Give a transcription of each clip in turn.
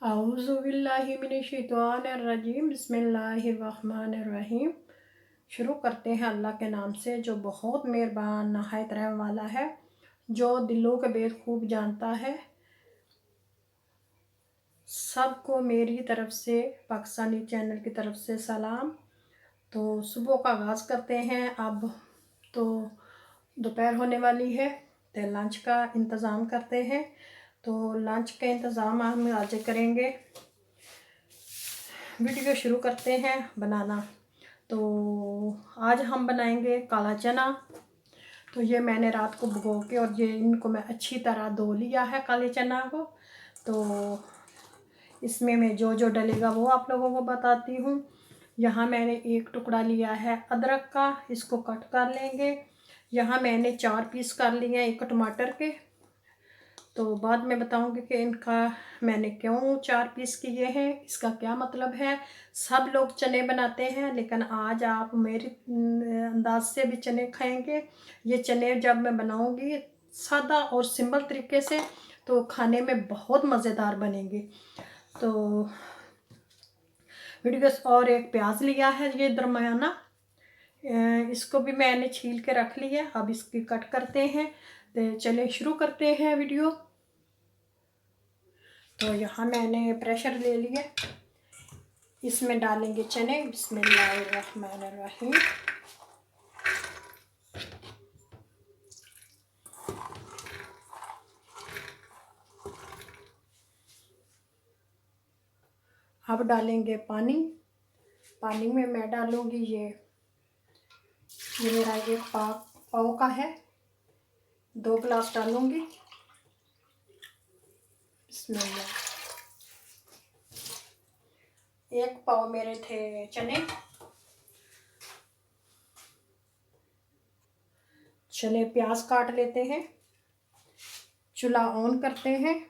औज़ुबिल्लाहिमिनश्शैतानिर्रजीम बिस्मिल्लाहिर्रहमानिर्रहीम। शुरू करते हैं अल्लाह के नाम से जो बहुत मेहरबान नहायत रहम वाला है, जो दिलों के भेद खूब जानता है। सबको मेरी तरफ से, पाकिस्तानी चैनल की तरफ से सलाम। तो सुबह का आगाज़ करते हैं। अब तो दोपहर होने वाली है तो लंच का इंतज़ाम करते हैं। तो लंच का इंतज़ाम हम आज करेंगे। वीडियो शुरू करते हैं बनाना। तो आज हम बनाएंगे काला चना। तो ये मैंने रात को भिगो के और ये इनको मैं अच्छी तरह धो लिया है काले चना को। तो इसमें मैं जो जो डलेगा वो आप लोगों को बताती हूँ। यहाँ मैंने एक टुकड़ा लिया है अदरक का, इसको कट कर लेंगे। यहाँ मैंने 4 पीस कर लिए हैं एक टमाटर के। तो बाद में बताऊंगी कि इनका मैंने क्यों 4 पीस किए हैं, इसका क्या मतलब है। सब लोग चने बनाते हैं लेकिन आज आप मेरे अंदाज से भी चने खाएंगे। ये चने जब मैं बनाऊंगी सादा और सिंपल तरीके से तो खाने में बहुत मज़ेदार बनेंगे। तो वीडियो और एक प्याज लिया है ये दरमियाना, इसको भी मैंने छील के रख लिया। अब इसकी कट करते हैं। तो चलिए शुरू करते हैं वीडियो। तो यहाँ मैंने प्रेशर ले लिया, इसमें डालेंगे चने। बिस्मिल्लाहिर्रहमानिर्रहीम। अब डालेंगे पानी। पानी में मैं डालूंगी ये मेरा एक पाव का है, 2 गिलास डालूंगी। बिस्मिल्लाह। 1 पाव मेरे थे चने। चले प्याज काट लेते हैं। चूल्हा ऑन करते हैं।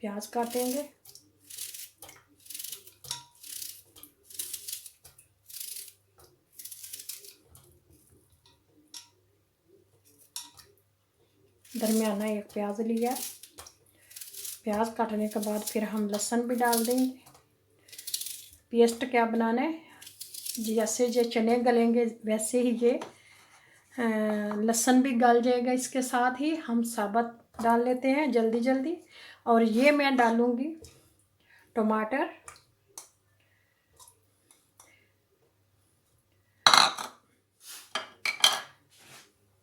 प्याज काटेंगे। दरमियाना एक प्याज लिया। प्याज काटने के बाद फिर हम लहसुन भी डाल देंगे। पेस्ट क्या बनाना है, जैसे ये चने गलेंगे वैसे ही ये लहसुन भी गल जाएगा। इसके साथ ही हम साबुत डाल लेते हैं जल्दी जल्दी। और ये मैं डालूंगी टमाटर।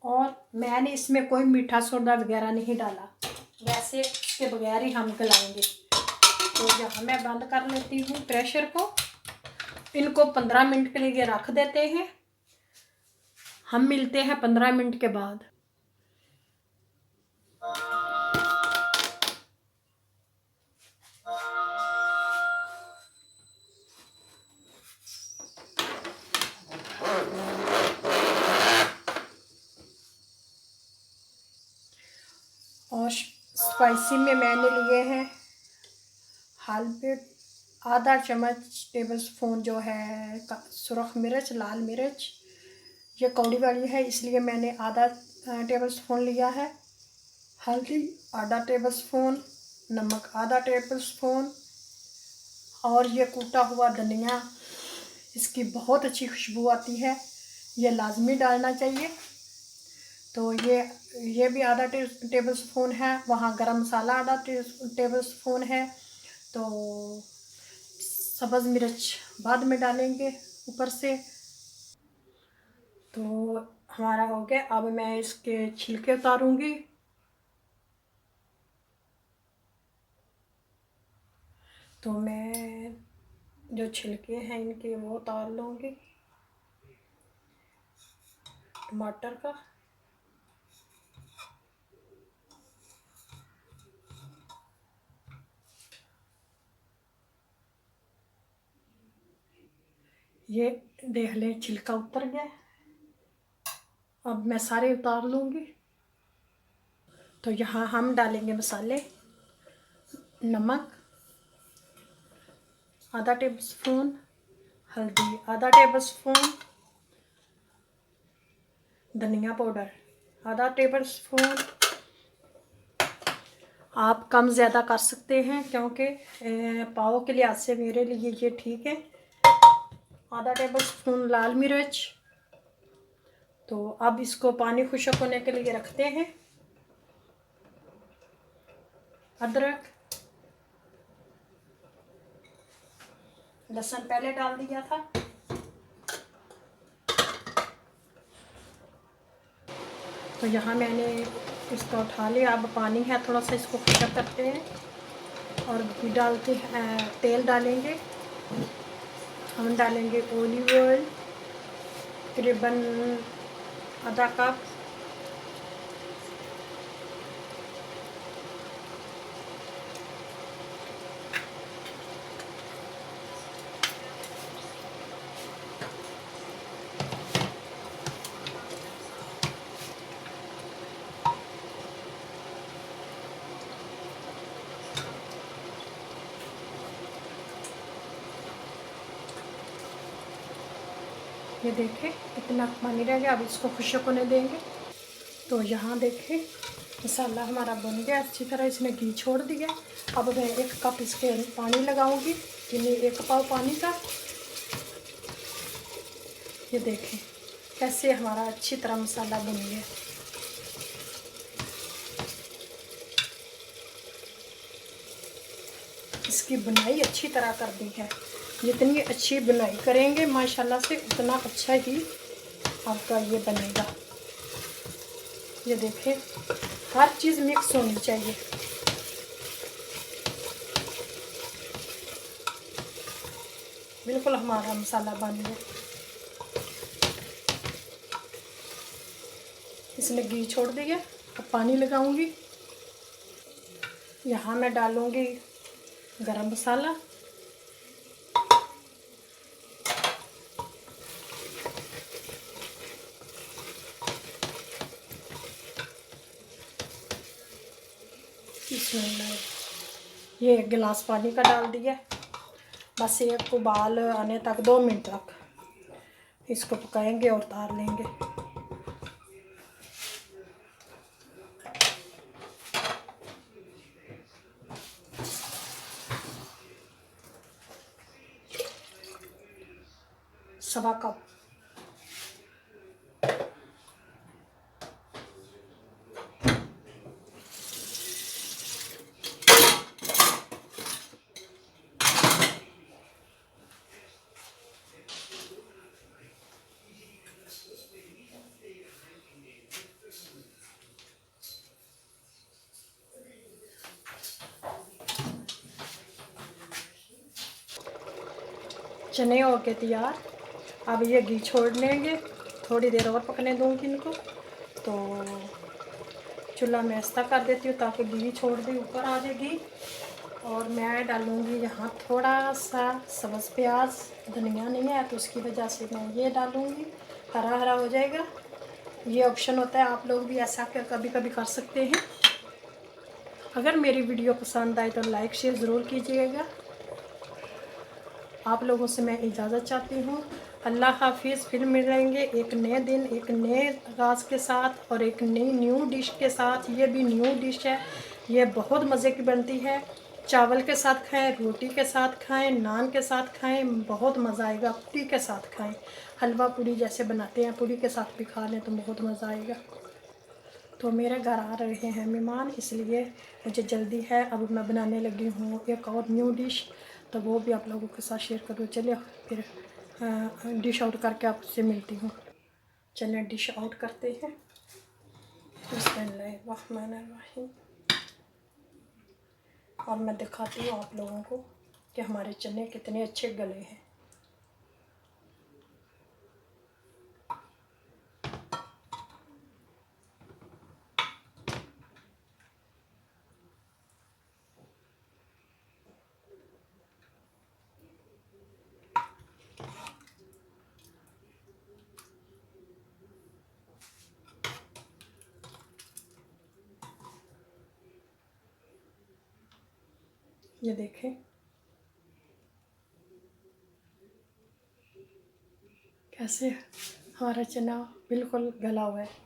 और मैंने इसमें कोई मीठा सोडा वगैरह नहीं डाला, वैसे इसके बगैर ही हम गलाएंगे। तो यहाँ मैं बंद कर लेती हूँ प्रेशर को। इनको 15 मिनट के लिए रख देते हैं। हम मिलते हैं 15 मिनट के बाद। और स्पाइसी में मैंने लिए हैं हल्दी, आधा चम्मच टेबल स्पून जो है सुरख मिर्च, लाल मिर्च। ये कौड़ी वाली है इसलिए मैंने आधा टेबल स्पून लिया है। हल्दी आधा टेबल स्पून, नमक आधा टेबल स्पून। और ये कूटा हुआ धनिया, इसकी बहुत अच्छी खुशबू आती है, ये लाजमी डालना चाहिए। तो ये भी आधा टेबल स्पून है। वहाँ गरम मसाला आधा टेबल स्पून है। तो सब्ज़ मिर्च बाद में डालेंगे ऊपर से। तो हमारा हो गया। अब मैं इसके छिलके उतारूंगी। तो मैं जो छिलके हैं इनके वो उतार लूँगी टमाटर का। ये देख लें छिलका उतर गया। अब मैं सारे उतार लूँगी। तो यहाँ हम डालेंगे मसाले। नमक आधा टेबल स्पून, हल्दी आधा टेबल स्पून, धनिया पाउडर आधा टेबल स्पून। आप कम ज़्यादा कर सकते हैं क्योंकि पाव के लिहाज से मेरे लिए ये ठीक है। आधा टेबल स्पून लाल मिर्च। तो अब इसको पानी खुश्क होने के लिए रखते हैं। अदरक लहसुन पहले डाल दिया था। तो यहाँ मैंने इसको उठा लिया। अब पानी है थोड़ा सा, इसको खुश्क करते हैं और घी डालते हैं। तेल डालेंगे। हम डालेंगे ऑलिव ऑयल तकरीबन आधा कप। ये देखें इतना पानी रह गया। अब इसको खुश्क होने देंगे। तो यहाँ देखें मसाला हमारा बन गया अच्छी तरह, इसने घी छोड़ दिया। अब मैं 1 कप इसके पानी लगाऊंगी, यानी 1 पाव पानी का। ये देखें कैसे हमारा अच्छी तरह मसाला बन गया। इसकी बुनाई अच्छी तरह कर दी है। जितनी अच्छी बुनाई करेंगे माशाल्लाह से उतना अच्छा ही आपका ये बनेगा। ये देखें हर चीज़ मिक्स होनी चाहिए। बिल्कुल हमारा मसाला बन गया। इसने घी छोड़ दिया। अब पानी लगाऊंगी। यहाँ मैं डालूंगी गरम मसाला, ये 1 गिलास पानी का डाल दिया। बस एक उबाल आने तक 2 मिनट तक इसको पकाएंगे और उतार लेंगे। सवा कप चने हो के तैयार। अब ये घी छोड़ लेंगे, थोड़ी देर और पकने दूंगी इनको। तो चूल्हा मैं ऐसा कर देती हूँ ताकि घी छोड़ दे, ऊपर आ जाए घी। और मैं डालूँगी यहाँ थोड़ा सा सब्ज़ प्याज। धनिया नहीं है तो उसकी वजह से मैं ये डालूँगी, हरा हरा हो जाएगा। ये ऑप्शन होता है, आप लोग भी ऐसा कभी कभी कर सकते हैं। अगर मेरी वीडियो पसंद आए तो लाइक शेयर ज़रूर कीजिएगा। आप लोगों से मैं इजाज़त चाहती हूँ। अल्लाह हाफिज़। फिर मिलेंगे एक नए दिन एक नए राज के साथ और एक नई न्यू डिश के साथ। ये भी न्यू डिश है, ये बहुत मज़े की बनती है। चावल के साथ खाएं, रोटी के साथ खाएं, नान के साथ खाएं, बहुत मज़ा आएगा। पूरी के साथ खाएं, हलवा पूरी जैसे बनाते हैं पूरी के साथ भी खा लें तो बहुत मज़ा आएगा। तो मेरे घर आ रहे हैं मेहमान, इसलिए मुझे जल्दी है। अब मैं बनाने लगी हूँ एक और न्यू डिश, तो वो भी आप लोगों के साथ शेयर करूँ। चलिए फिर डिश आउट करके आपसे मिलती हूँ। चलिए डिश आउट करते हैं। बिस्मिल्लाहिर्रहमानिर्रहीम। और मैं दिखाती हूँ आप लोगों को कि हमारे चने कितने अच्छे गले हैं। ये देखें कैसे हमारा चना बिल्कुल गला हुआ है।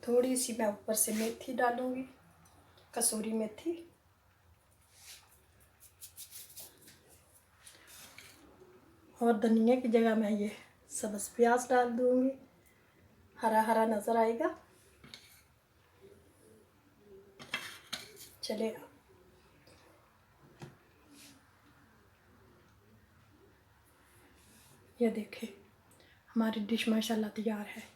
थोड़ी सी मैं ऊपर से मेथी डालूंगी, कसूरी मेथी। और धनिया की जगह मैं ये सब्ज़ प्याज डाल दूंगी, हरा हरा नज़र आएगा। चलेगा। ये देखें हमारी डिश माशाल्लाह तैयार है।